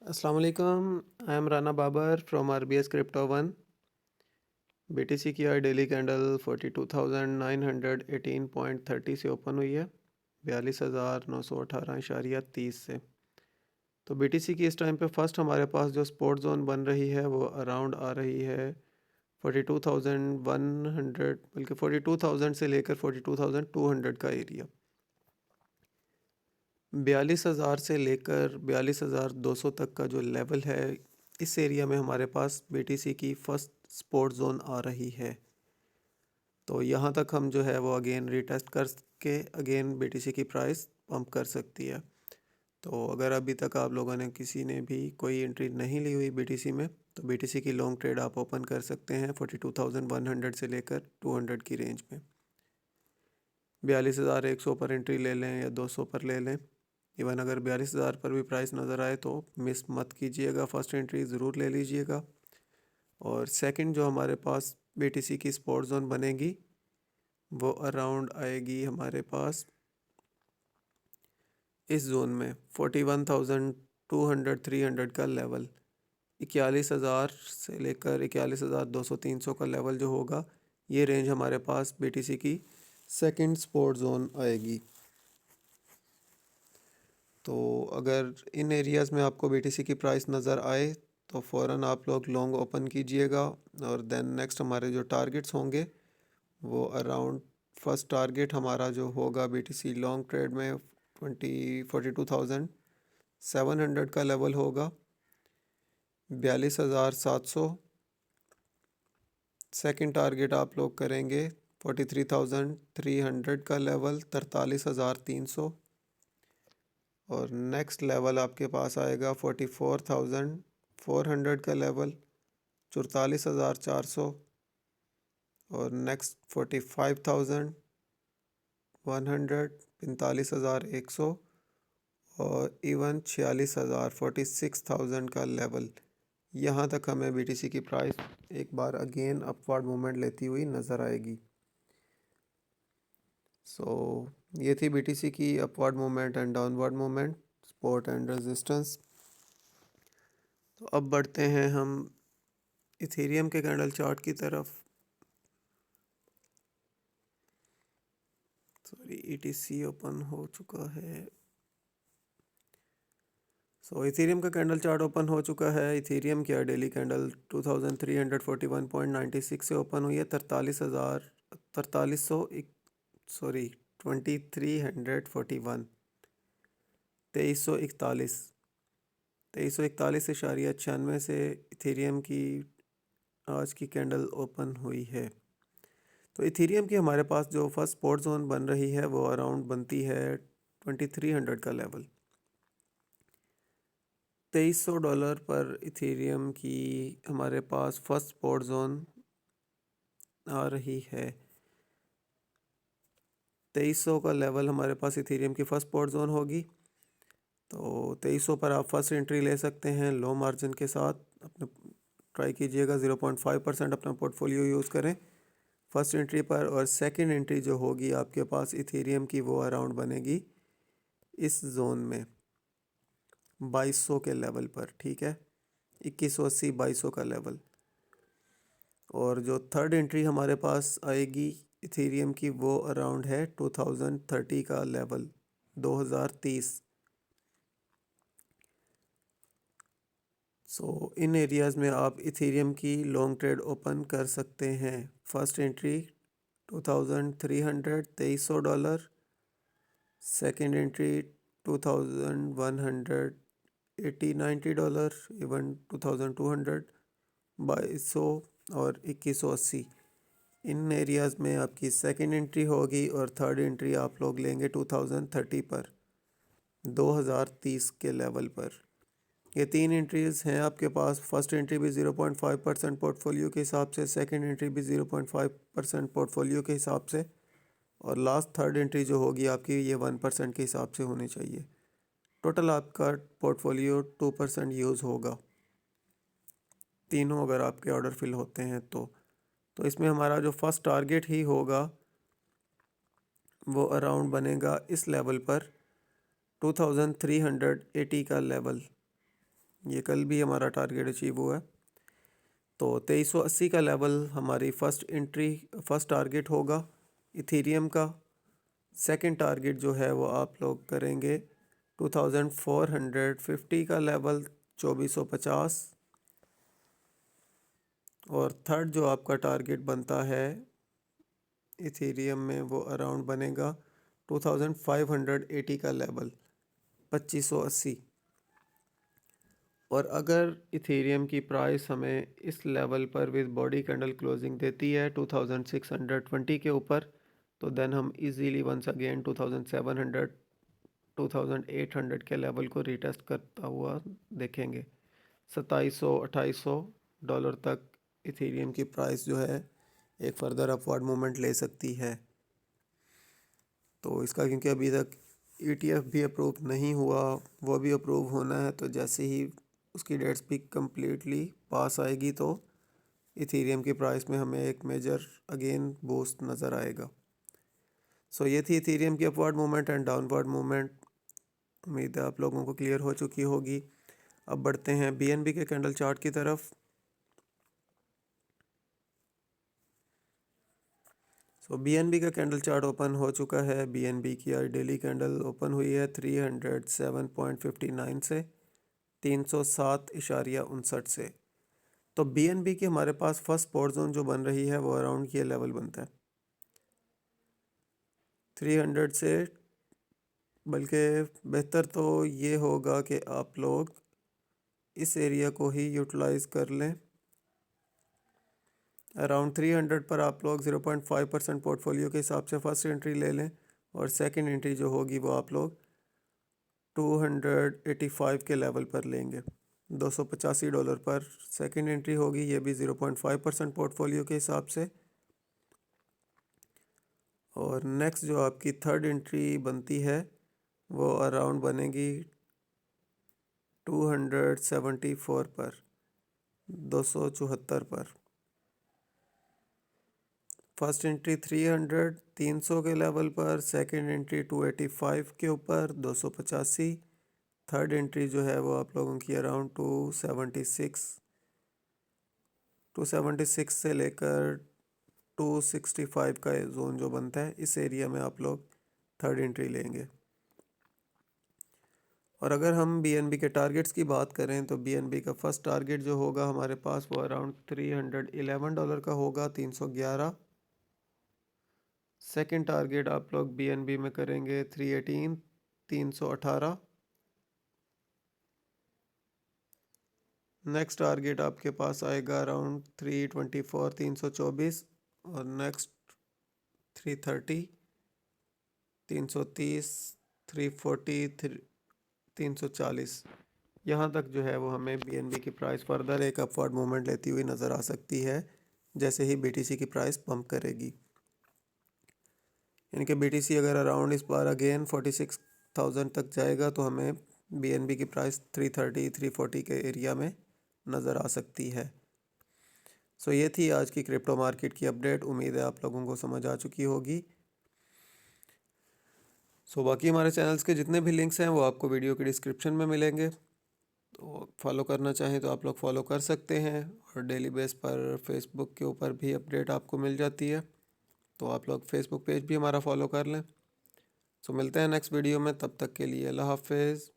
अस्सलाम वालेकुम। I am Rana Babar from RBS Crypto One। BTC की आज डेली कैंडल 42,918.30 से ओपन हुई है, 42,918.30 से। तो BTC की इस टाइम पे फर्स्ट हमारे पास जो सपोर्ट जोन बन रही है वो अराउंड आ रही है 42,100, बल्कि 42,000 से लेकर 42,200 का एरिया। 42,000 से लेकर 42,200 तक का जो लेवल है, इस एरिया में हमारे पास BTC की फर्स्ट सपोर्ट जोन आ रही है। तो यहाँ तक हम जो है वो अगेन रीटेस्ट करके अगेन BTC की प्राइस पंप कर सकती है। तो अगर अभी तक आप लोगों ने किसी ने भी कोई एंट्री नहीं ली हुई BTC में, तो BTC की लॉन्ग ट्रेड आप ओपन कर सकते हैं 42,100 से लेकर 200 की रेंज में। 42,100 पर एंट्री ले लें या 200 पर ले लें। इवन अगर 42,000 पर भी प्राइस नज़र आए तो मिस मत कीजिएगा, फर्स्ट एंट्री ज़रूर ले लीजिएगा। और सेकंड जो हमारे पास BTC की सपोर्ट जोन बनेगी वो अराउंड आएगी हमारे पास इस जोन में 41,200 300 का लेवल। 41,000 से लेकर 41,200 300 का लेवल जो होगा, ये रेंज हमारे पास BTC की सेकंड सपोर्ट जोन आएगी। तो अगर इन एरियाज़ में आपको BTC की प्राइस नज़र आए तो फ़ौरन आप लोग लॉन्ग ओपन कीजिएगा। और देन नेक्स्ट हमारे जो टारगेट्स होंगे वो अराउंड फर्स्ट टारगेट हमारा जो होगा BTC लॉन्ग ट्रेड में 42,700 का लेवल होगा। 42,700 सेकंड टारगेट आप लोग करेंगे 43,300 का लेवल, 43,300। और नेक्स्ट लेवल आपके पास आएगा 44,400 का लेवल, 44,400। और नेक्स्ट 45,100, 45,100 और इवन 46,000 46,000 का लेवल। यहाँ तक हमें BTC की प्राइस एक बार अगेन अपवर्ड मूवमेंट लेती हुई नज़र आएगी। ये थी BTC की upward movement and downward movement, support and resistance. तो अब बढ़ते हैं हम इथेरियम के कैंडल चार्ट की तरफ। ETC ओपन हो चुका है। इथेरियम का कैंडल चार्ट ओपन हो चुका है। इथेरियम की डेली कैंडल 2341.96 से ओपन हुई है। 2341, 2341 से इथेरियम की आज की कैंडल ओपन हुई है। तो इथेरियम की हमारे पास जो फर्स्ट सपोर्ट जोन बन रही है वो अराउंड बनती है 2300 का लेवल। $2300 पर इथेरियम की हमारे पास फर्स्ट सपोर्ट जोन आ रही है। 2300 का लेवल हमारे पास इथेरियम की फर्स्ट सपोर्ट जोन होगी। तो 2300 पर आप फर्स्ट एंट्री ले सकते हैं लो मार्जिन के साथ। अपने ट्राई कीजिएगा 0.5% अपना पोर्टफोलियो यूज़ करें फर्स्ट एंट्री पर। और सेकंड एंट्री जो होगी आपके पास इथेरियम की वो अराउंड बनेगी इस जोन में 2200 के लेवल पर, ठीक है, 2180 2200 का लेवल। और जो थर्ड एंट्री हमारे पास आएगी इथेरियम की वो अराउंड है 2030 का लेवल, 2030। इन एरियाज़ में आप इथेरियम की लॉन्ग ट्रेड ओपन कर सकते हैं। First entry 2300 $2300। Second entry 2100 $80-90, even 2200 2200 और 2180। इन एरियाज़ में आपकी सेकेंड एंट्री होगी। और थर्ड एंट्री आप लोग लेंगे 2030 पर, 2030 के लेवल पर। ये तीन एंट्रीज़ हैं आपके पास। फर्स्ट एंट्री भी 0.5% पोर्टफोलियो के हिसाब से, सेकेंड एंट्री भी 0.5% पोर्टफोलियो के हिसाब से, और लास्ट थर्ड एंट्री जो होगी आपकी ये 1% के हिसाब से होनी चाहिए। टोटल आपका पोर्टफोलियो 2% यूज़ होगा, तीनों अगर आपके ऑर्डर फिल होते हैं तो इसमें हमारा जो फर्स्ट टारगेट ही होगा वो अराउंड बनेगा इस लेवल पर 2380 का लेवल। ये कल भी हमारा टारगेट अचीव हुआ है। तो 2380 का लेवल हमारी फर्स्ट टारगेट होगा इथेरियम का। सेकंड टारगेट जो है वो आप लोग करेंगे 2450 का लेवल 2450। और थर्ड जो आपका टारगेट बनता है इथेरियम में वो अराउंड बनेगा 2580 का लेवल 2580। और अगर इथेरियम की प्राइस हमें इस लेवल पर विद बॉडी कैंडल क्लोजिंग देती है 2620 के ऊपर, तो देन हम इजीली वंस अगेन 2700 2800 के लेवल को रीटेस्ट करता हुआ देखेंगे। 2700-2800 डॉलर तक इथेरियम की प्राइस जो है एक फर्दर अपवर्ड मूवमेंट ले सकती है। तो इसका क्योंकि अभी तक ETF भी अप्रूव नहीं हुआ, वो भी अप्रूव होना है, तो जैसे ही उसकी डेट्स भी कम्प्लीटली पास आएगी तो इथेरियम की प्राइस में हमें एक मेजर अगेन बूस्ट नज़र आएगा। सो ये थी इथेरियम की upward movement and downward movement. उम्मीद है आप लोगों को क्लियर हो चुकी होगी। अब बढ़ते हैं BNB के कैंडल चार्ट की तरफ। सो BNB का कैंडल चार्ट ओपन हो चुका है। BNB की आज डेली कैंडल ओपन हुई है 307.59 से 307.59 से। तो BNB की हमारे पास फर्स्ट सपोर्ट जोन जो बन रही है वो अराउंड ये लेवल बनता है 300 से। बल्कि बेहतर तो ये होगा कि आप लोग इस एरिया को ही यूटिलाइज़ कर लें। अराउंड 300 पर आप लोग 0.5% पोर्टफोलियो के हिसाब से फर्स्ट एंट्री ले लें, और सेकंड एंट्री जो होगी वो आप लोग 285 के लेवल पर लेंगे। $285 पर सेकंड एंट्री होगी, ये भी 0.5% पोर्टफोलियो के हिसाब से। और नेक्स्ट जो आपकी थर्ड एंट्री बनती है वो अराउंड बनेगी 274 पर, 274 पर। फर्स्ट एंट्री 300 के लेवल पर, सेकंड एंट्री 285 के ऊपर 285। थर्ड एंट्री जो है वो आप लोगों की अराउंड 276 से लेकर 265 का जोन जो बनता है, इस एरिया में आप लोग थर्ड एंट्री लेंगे। और अगर हम BNB के टारगेट्स की बात करें तो BNB का फर्स्ट टारगेट जो होगा हमारे पास वो अराउंड $311 का होगा, 311। सेकंड टारगेट आप लोग BNB में करेंगे 318, 318। नेक्स्ट टारगेट आपके पास आएगा अराउंड 324, 324। और नेक्स्ट 330, 330, 340, 340। यहाँ तक जो है वो हमें BNB की प्राइस फर्दर एक अपवर्ड मूवमेंट लेती हुई नज़र आ सकती है जैसे ही BTC की प्राइस पंप करेगी। यानी कि BTC अगर अराउंड इस बार अगेन 46,000 तक जाएगा तो हमें BNB की प्राइस 330, 340 के एरिया में नज़र आ सकती है। सो ये थी आज की क्रिप्टो मार्केट की अपडेट। उम्मीद है आप लोगों को समझ आ चुकी होगी। सो बाकी हमारे चैनल्स के जितने भी लिंक्स हैं वो आपको वीडियो के डिस्क्रिप्शन में मिलेंगे, तो फॉलो करना चाहें तो आप लोग फॉलो कर सकते हैं। और डेली बेस पर फेसबुक के ऊपर भी अपडेट आपको मिल जाती है, तो आप लोग फेसबुक पेज भी हमारा फॉलो कर लें। सो मिलते हैं नेक्स्ट वीडियो में, तब तक के लिए अल्लाह हाफिज़।